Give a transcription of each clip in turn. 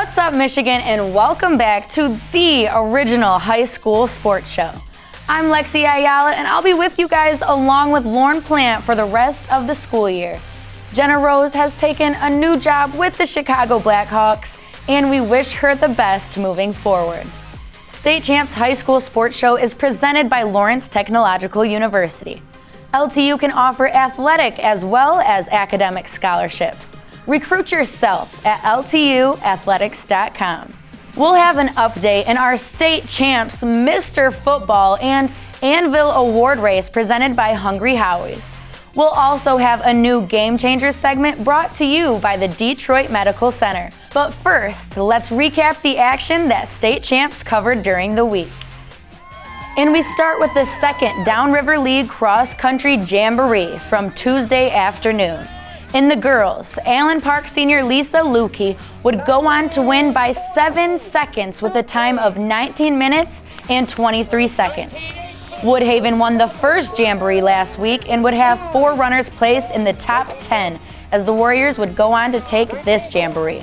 What's up, Michigan, and welcome back to the original high school sports show. I'm Lexi Ayala, and I'll be with you guys along with Lauren Plant for the rest of the school year. Jenna Rose has taken a new job with the Chicago Blackhawks, and we wish her the best moving forward. State Champs High School Sports Show is presented by Lawrence Technological University. LTU can offer athletic as well as academic scholarships. Recruit yourself at ltuathletics.com. We'll have an update in our State Champs Mr. Football and Anvil Award race presented by Hungry Howie's. We'll also have a new Game Changer segment brought to you by the Detroit Medical Center. But first, let's recap the action that State Champs covered during the week. And we start with the second Downriver League Cross Country Jamboree from Tuesday afternoon. In the girls, Allen Park senior Lisa Lukey would go on to win by 7 seconds with a time of 19 minutes and 23 seconds. Woodhaven won the first Jamboree last week and would have 4 runners placed in the top 10 as the Warriors would go on to take this Jamboree.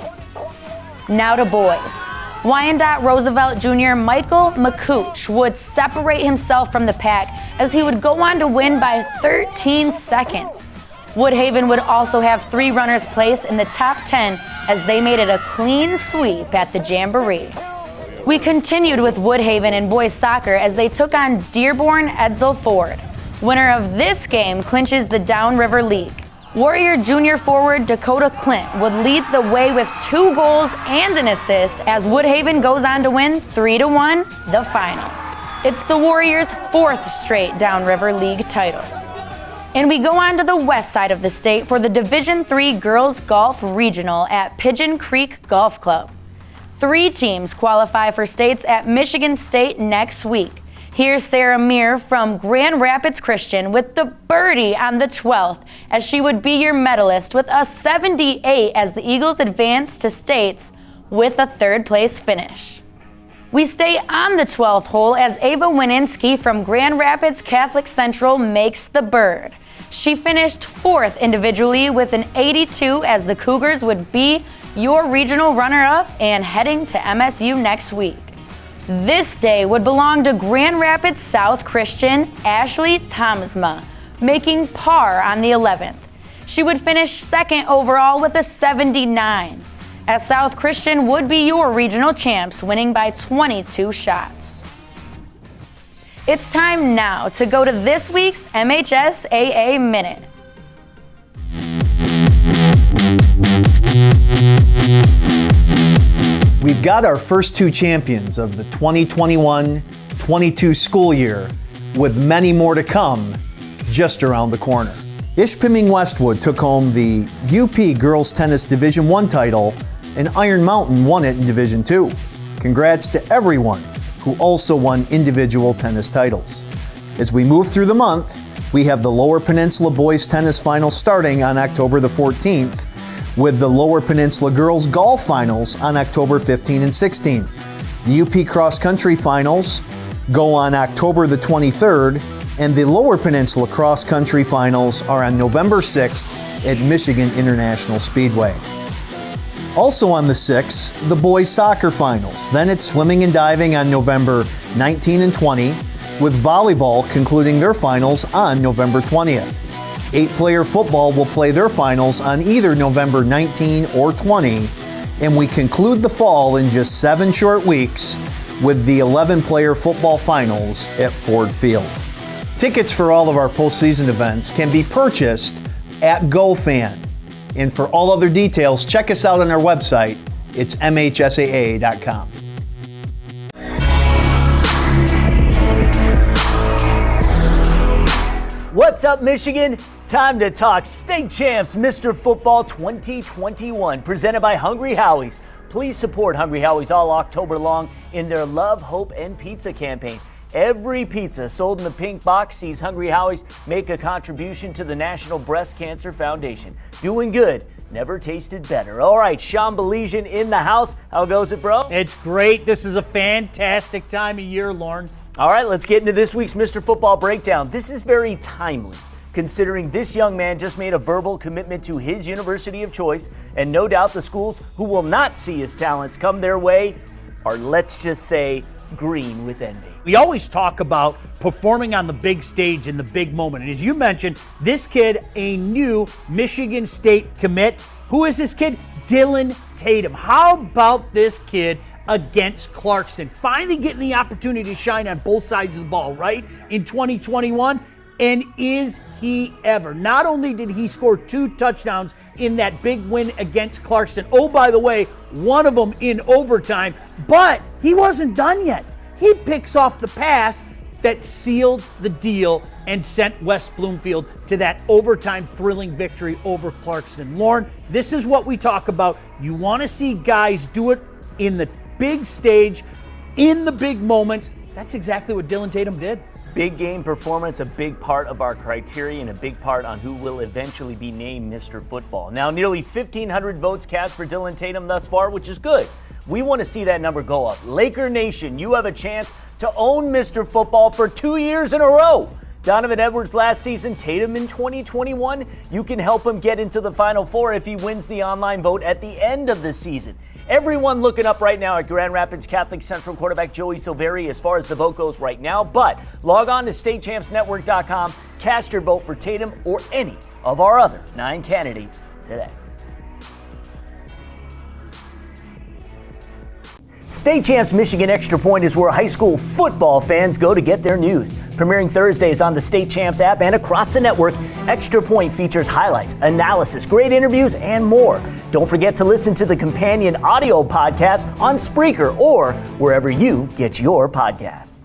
Now to boys. Wyandotte Roosevelt Jr. Michael McCooch would separate himself from the pack as he would go on to win by 13 seconds. Woodhaven would also have 3 runners placed in the top 10 as they made it a clean sweep at the Jamboree. We continued with Woodhaven in boys soccer as they took on Dearborn Edsel Ford. Winner of this game clinches the Downriver League. Warrior junior forward Dakota Clint would lead the way with 2 goals and an assist as Woodhaven goes on to win 3-1 the final. It's the Warriors' 4th straight Downriver League title. And we go on to the west side of the state for the Division III Girls Golf Regional at Pigeon Creek Golf Club. 3 teams qualify for states at Michigan State next week. Here's Sarah Meir from Grand Rapids Christian with the birdie on the 12th, as she would be your medalist with a 78 as the Eagles advance to states with a 3rd place finish. We stay on the 12th hole as Ava Wininski from Grand Rapids Catholic Central makes the bird. She finished 4th individually with an 82 as the Cougars would be your regional runner-up and heading to MSU next week. This day would belong to Grand Rapids South Christian Ashley Thomasma, making par on the 11th. She would finish 2nd overall with a 79. As South Christian would be your regional champs, winning by 22 shots. It's time now to go to this week's MHSAA Minute. We've got our first 2 champions of the 2021-22 school year, with many more to come just around the corner. Ishpeming Westwood took home the UP Girls Tennis Division I title, and Iron Mountain won it in Division II. Congrats to everyone who also won individual tennis titles. As we move through the month, we have the Lower Peninsula Boys Tennis Finals starting on October the 14th, with the Lower Peninsula Girls Golf Finals on October 15 and 16. The UP Cross Country Finals go on October the 23rd, and the Lower Peninsula Cross Country Finals are on November 6th at Michigan International Speedway. Also on the 6th, the Boys Soccer Finals. Then it's swimming and diving on November 19 and 20, with volleyball concluding their finals on November 20th. 8-player football will play their finals on either November 19 or 20, and we conclude the fall in just 7 short weeks with the 11-player football finals at Ford Field. Tickets for all of our postseason events can be purchased at GoFan. And for all other details, check us out on our website. It's MHSAA.com. What's up, Michigan? Time to talk State Champs Mr. Football 2021, presented by Hungry Howie's. Please support Hungry Howie's all October long in their Love, Hope, and Pizza campaign. Every pizza sold in the pink box sees Hungry Howie's make a contribution to the National Breast Cancer Foundation. Doing good, never tasted better. All right, Sean Belesian in the house. How goes it, bro? It's great. This is a fantastic time of year, Lauren. All right, let's get into this week's Mr. Football Breakdown. This is very timely considering this young man just made a verbal commitment to his university of choice, and no doubt the schools who will not see his talents come their way are, let's just say, green with envy. We always talk about performing on the big stage in the big moment. And as you mentioned, this kid, a new Michigan State commit. Who is this kid? Dylan Tatum. How about this kid against Clarkston? Finally getting the opportunity to shine on both sides of the ball, right? In 2021. And is he ever? Not only did he score 2 touchdowns in that big win against Clarkston, oh, by the way, one of them in overtime, but he wasn't done yet. He picks off the pass that sealed the deal and sent West Bloomfield to that overtime thrilling victory over Clarkston. Lauren, this is what we talk about. You want to see guys do it in the big stage, in the big moments. That's exactly what Dylan Tatum did. Big game performance, a big part of our criteria and a big part on who will eventually be named Mr. Football. Now, nearly 1,500 votes cast for Dylan Tatum thus far, which is good. We want to see that number go up. Laker Nation, you have a chance to own Mr. Football for 2 years in a row. Donovan Edwards last season, Tatum in 2021. You can help him get into the Final Four if he wins the online vote at the end of the season. Everyone looking up right now at Grand Rapids Catholic Central quarterback Joey Silveri as far as the vote goes right now. But log on to statechampsnetwork.com, cast your vote for Tatum or any of our other 9 candidates today. State Champs Michigan Extra Point is where high school football fans go to get their news. Premiering Thursdays on the State Champs app and across the network, Extra Point features highlights, analysis, great interviews, and more. Don't forget to listen to the companion audio podcast on Spreaker or wherever you get your podcasts.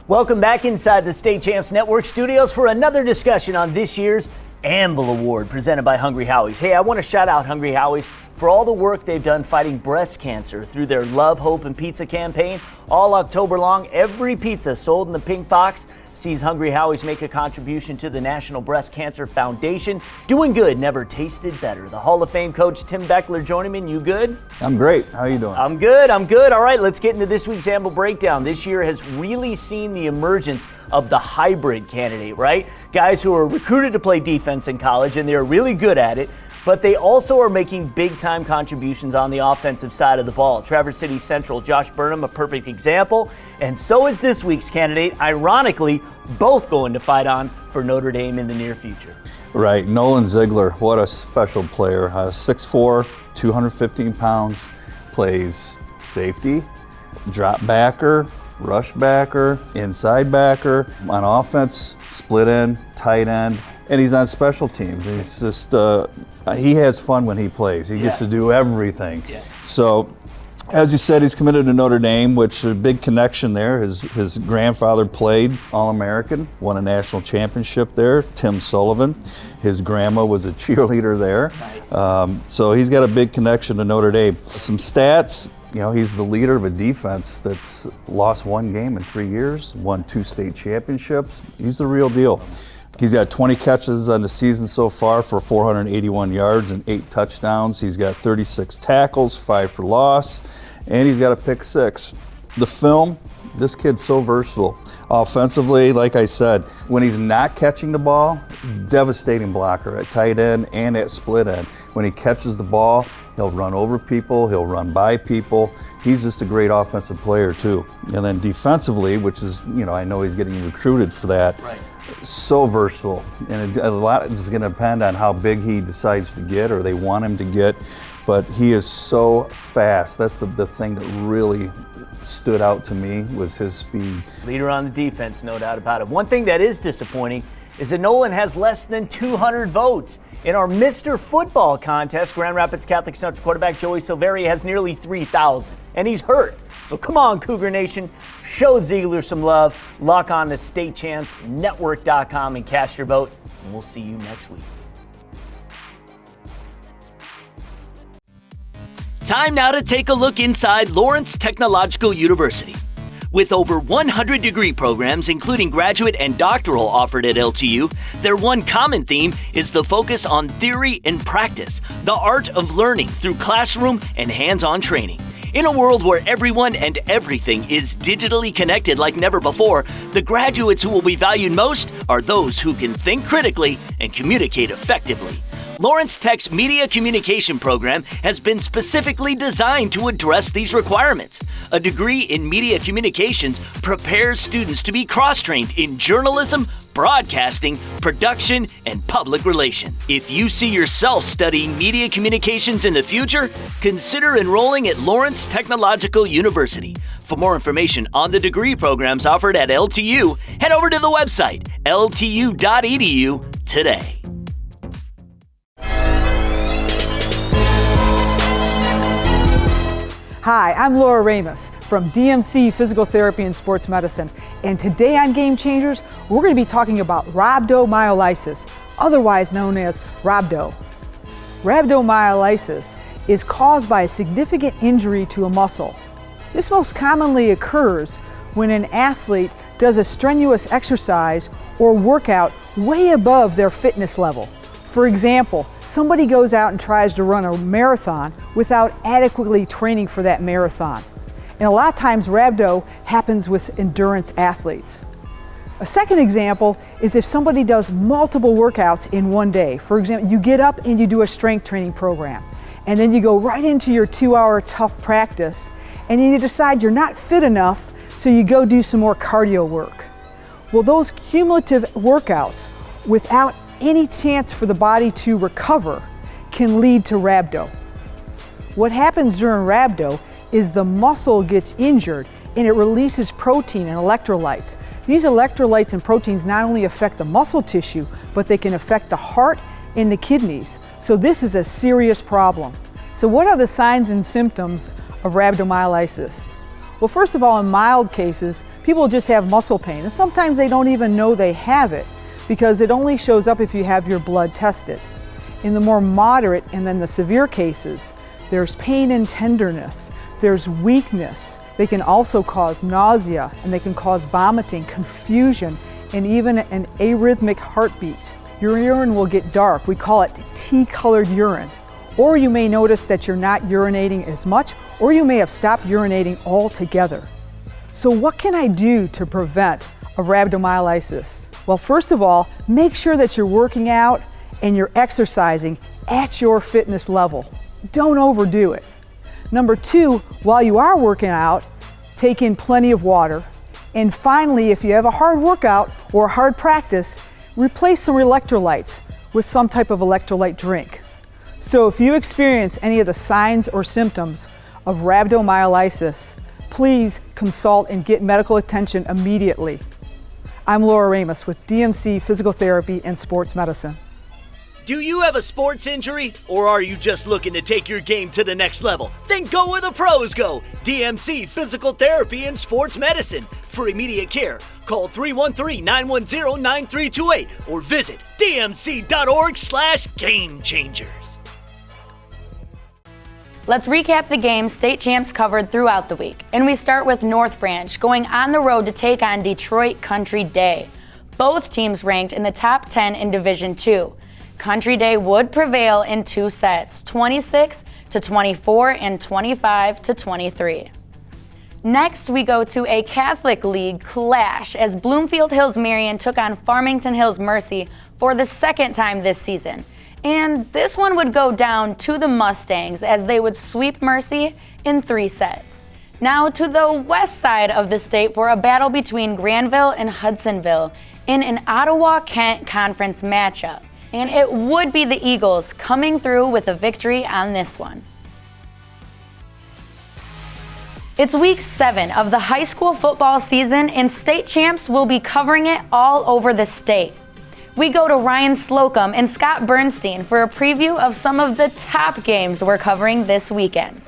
Welcome back inside the State Champs Network studios for another discussion on this year's Anvil Award presented by Hungry Howie's. Hey, I want to shout out Hungry Howie's for all the work they've done fighting breast cancer through their Love, Hope, and Pizza campaign. All October long, every pizza sold in the pink box sees Hungry Howie's make a contribution to the National Breast Cancer Foundation. Doing good never tasted better. The Hall of Fame coach Tim Beckler joining me. You good? I'm great. How are you doing? I'm good. All right, let's get into this week's Anvil Breakdown. This year has really seen the emergence of the hybrid candidate, right? Guys who are recruited to play defense in college, and they're really good at it, but they also are making big-time contributions on the offensive side of the ball. Traverse City Central, Josh Burnham, a perfect example, and so is this week's candidate. Ironically, both going to fight on for Notre Dame in the near future. Right. Nolan Ziegler, what a special player. 6'4", 215 pounds, plays safety, drop backer, rush backer, inside backer, on offense, split end, tight end, and he's on special teams. He's just, he has fun when he plays. He gets to do everything. Yeah. So, as you said, he's committed to Notre Dame, which is a big connection there. His grandfather played All-American, won a national championship there, Tim Sullivan. His grandma was a cheerleader there. Nice. So he's got a big connection to Notre Dame. Some stats. You know, he's the leader of a defense that's lost 1 game in 3 years, won 2 state championships. He's the real deal. He's got 20 catches on the season so far for 481 yards and 8 touchdowns. He's got 36 tackles, 5 for loss, and he's got a pick 6. The film, this kid's so versatile. Offensively, like I said, when he's not catching the ball, devastating blocker at tight end and at split end. When he catches the ball, he'll run over people, he'll run by people. He's just a great offensive player too. And then defensively, which is, you know, I know he's getting recruited for that. Right. So versatile. And a lot is going to depend on how big he decides to get or they want him to get. But he is so fast. That's the thing that really stood out to me was his speed. Leader on the defense, no doubt about it. One thing that is disappointing is that Nolan has less than 200 votes. In our Mr. Football contest, Grand Rapids Catholic Central quarterback Joey Silveri has nearly 3,000, and he's hurt. So come on, Cougar Nation, show Ziegler some love. Lock on to statechampsnetwork.com and cast your vote, and we'll see you next week. Time now to take a look inside Lawrence Technological University. With over 100 degree programs, including graduate and doctoral offered at LTU, their one common theme is the focus on theory and practice, the art of learning through classroom and hands-on training. In a world where everyone and everything is digitally connected like never before, the graduates who will be valued most are those who can think critically and communicate effectively. Lawrence Tech's Media Communication program has been specifically designed to address these requirements. A degree in media communications prepares students to be cross-trained in journalism, broadcasting, production, and public relations. If you see yourself studying media communications in the future, consider enrolling at Lawrence Technological University. For more information on the degree programs offered at LTU, head over to the website ltu.edu today. Hi, I'm Laura Ramos from DMC Physical Therapy and Sports Medicine, and today on Game Changers, we're going to be talking about rhabdomyolysis, otherwise known as rhabdo. Rhabdomyolysis is caused by a significant injury to a muscle. This most commonly occurs when an athlete does a strenuous exercise or workout way above their fitness level. For example, somebody goes out and tries to run a marathon without adequately training for that marathon. And a lot of times rhabdo happens with endurance athletes. A second example is if somebody does multiple workouts in one day. For example, you get up and you do a strength training program, and then you go right into your 2-hour tough practice, and you decide you're not fit enough, so you go do some more cardio work. Well, those cumulative workouts without any chance for the body to recover can lead to rhabdo. What happens during rhabdo is the muscle gets injured and it releases protein and electrolytes. These electrolytes and proteins not only affect the muscle tissue, but they can affect the heart and the kidneys. So this is a serious problem. So what are the signs and symptoms of rhabdomyolysis? Well, first of all, in mild cases, people just have muscle pain, and sometimes they don't even know they have it, because it only shows up if you have your blood tested. In the more moderate and then the severe cases, there's pain and tenderness, there's weakness. They can also cause nausea, and they can cause vomiting, confusion, and even an arrhythmic heartbeat. Your urine will get dark. We call it tea-colored urine. Or you may notice that you're not urinating as much, or you may have stopped urinating altogether. So what can I do to prevent a rhabdomyolysis? Well, first of all, make sure that you're working out and you're exercising at your fitness level. Don't overdo it. Number 2, while you are working out, take in plenty of water. And finally, if you have a hard workout or a hard practice, replace some electrolytes with some type of electrolyte drink. So if you experience any of the signs or symptoms of rhabdomyolysis, please consult and get medical attention immediately. I'm Laura Ramos with DMC Physical Therapy and Sports Medicine. Do you have a sports injury, or are you just looking to take your game to the next level? Then go where the pros go. DMC Physical Therapy and Sports Medicine. For immediate care, call 313-910-9328 or visit dmc.org/gamechangers. Let's recap the games state champs covered throughout the week. And we start with North Branch going on the road to take on Detroit Country Day. Both teams ranked in the top 10 in Division II. Country Day would prevail in 2 sets, 26-24 and 25-23. Next, we go to a Catholic League clash as Bloomfield Hills Marion took on Farmington Hills Mercy for the second time this season. And this one would go down to the Mustangs as they would sweep Mercy in 3 sets. Now to the west side of the state for a battle between Granville and Hudsonville in an Ottawa-Kent Conference matchup. And it would be the Eagles coming through with a victory on this one. It's week 7 of the high school football season, and state champs will be covering it all over the state. We go to Ryan Slocum and Scott Bernstein for a preview of some of the top games we're covering this weekend.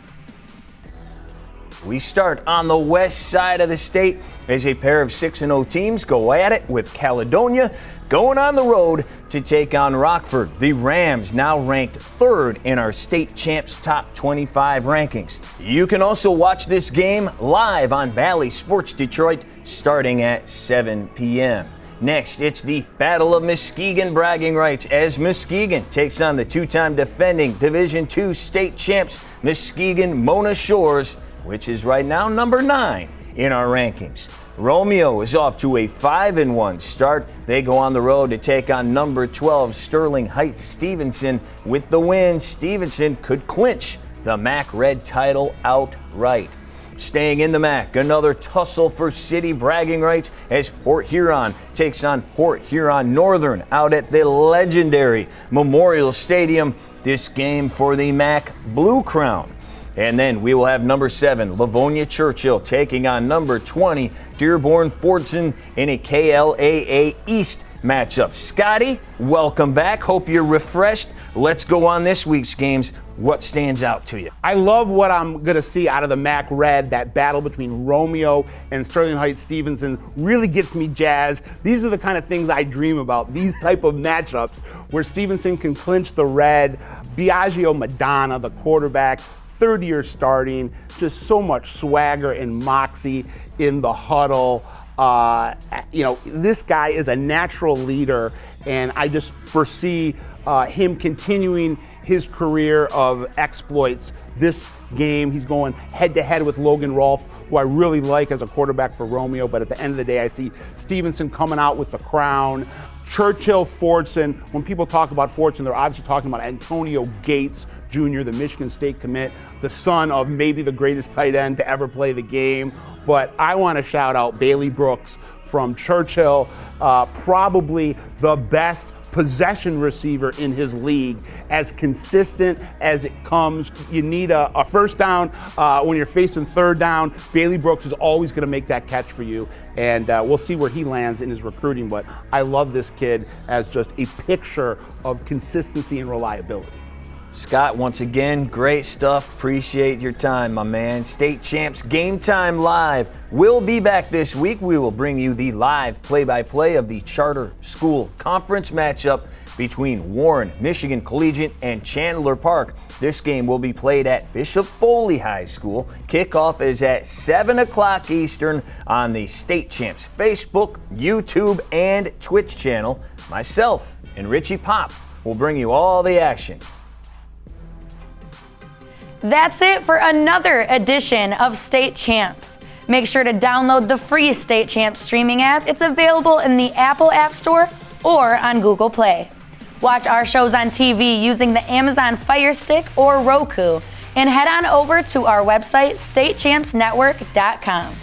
We start on the west side of the state as a pair of 6-0 teams go at it, with Caledonia going on the road to take on Rockford. The Rams now ranked 3rd in our state champs top 25 rankings. You can also watch this game live on Bally Sports Detroit starting at 7 p.m. Next, it's the Battle of Muskegon bragging rights as Muskegon takes on the 2-time defending Division II state champs Muskegon Mona Shores which is right now number 9 in our rankings. Romeo is off to a 5-1 start. They go on the road to take on number 12 Sterling Heights Stevenson. With the win, Stevenson could clinch the MAC Red title outright. Staying in the MAC, another tussle for city bragging rights as Port Huron takes on Port Huron Northern out at the legendary Memorial Stadium. This game for the MAC Blue Crown. And then we will have number 7, Livonia Churchill, taking on number 20, Dearborn Fordson in a KLAA East matchup. Scotty, welcome back. Hope you're refreshed. Let's go on this week's games. What stands out to you? I love what I'm going to see out of the MAC Red. That battle between Romeo and Sterling Heights Stevenson really gets me jazzed. These are the kind of things I dream about, these type of matchups where Stevenson can clinch the Red. Biagio Madonna, the quarterback, third year starting, just so much swagger and moxie in the huddle. This guy is a natural leader, and I just foresee him continuing his career of exploits this game. He's going head-to-head with Logan Rolfe, who I really like as a quarterback for Romeo, but at the end of the day, I see Stevenson coming out with the crown. Churchill, Fordson, when people talk about Fordson, they're obviously talking about Antonio Gates Jr., the Michigan State commit, the son of maybe the greatest tight end to ever play the game. But I want to shout out Bailey Brooks from Churchill, probably the best possession receiver in his league, as consistent as it comes. You need a first down when you're facing third down. Bailey Brooks is always going to make that catch for you, and we'll see where he lands in his recruiting. But I love this kid as just a picture of consistency and reliability. Scott, once again, great stuff. Appreciate your time, my man. State Champs Game Time Live will be back this week. We will bring you the live play-by-play of the Charter School Conference matchup between Warren, Michigan Collegiate, and Chandler Park. This game will be played at Bishop Foley High School. Kickoff is at 7 o'clock Eastern on the State Champs Facebook, YouTube, and Twitch channel. Myself and Richie Pop will bring you all the action. That's it for another edition of State Champs. Make sure to download the free State Champs streaming app. It's available in the Apple App Store or on Google Play. Watch our shows on TV using the Amazon Fire Stick or Roku, and head on over to our website, statechampsnetwork.com.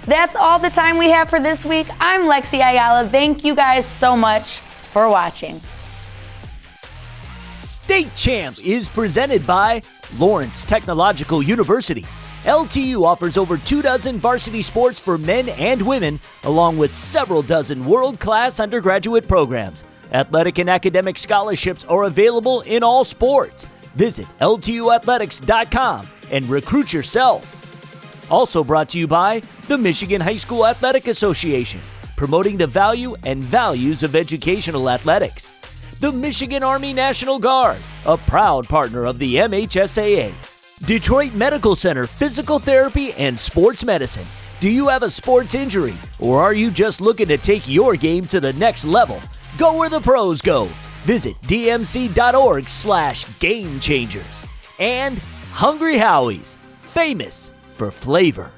That's all the time we have for this week. I'm Lexi Ayala. Thank you guys so much for watching. State Champs is presented by Lawrence Technological University. LTU offers over 24 varsity sports for men and women, along with several dozen world-class undergraduate programs. Athletic and academic scholarships are available in all sports. Visit LTUathletics.com and recruit yourself. Also brought to you by the Michigan High School Athletic Association, promoting the value and values of educational athletics. The Michigan Army National Guard, a proud partner of the MHSAA. Detroit Medical Center Physical Therapy and Sports Medicine. Do you have a sports injury, or are you just looking to take your game to the next level? Go where the pros go. Visit dmc.org/gamechangers. And Hungry Howie's, famous for flavor.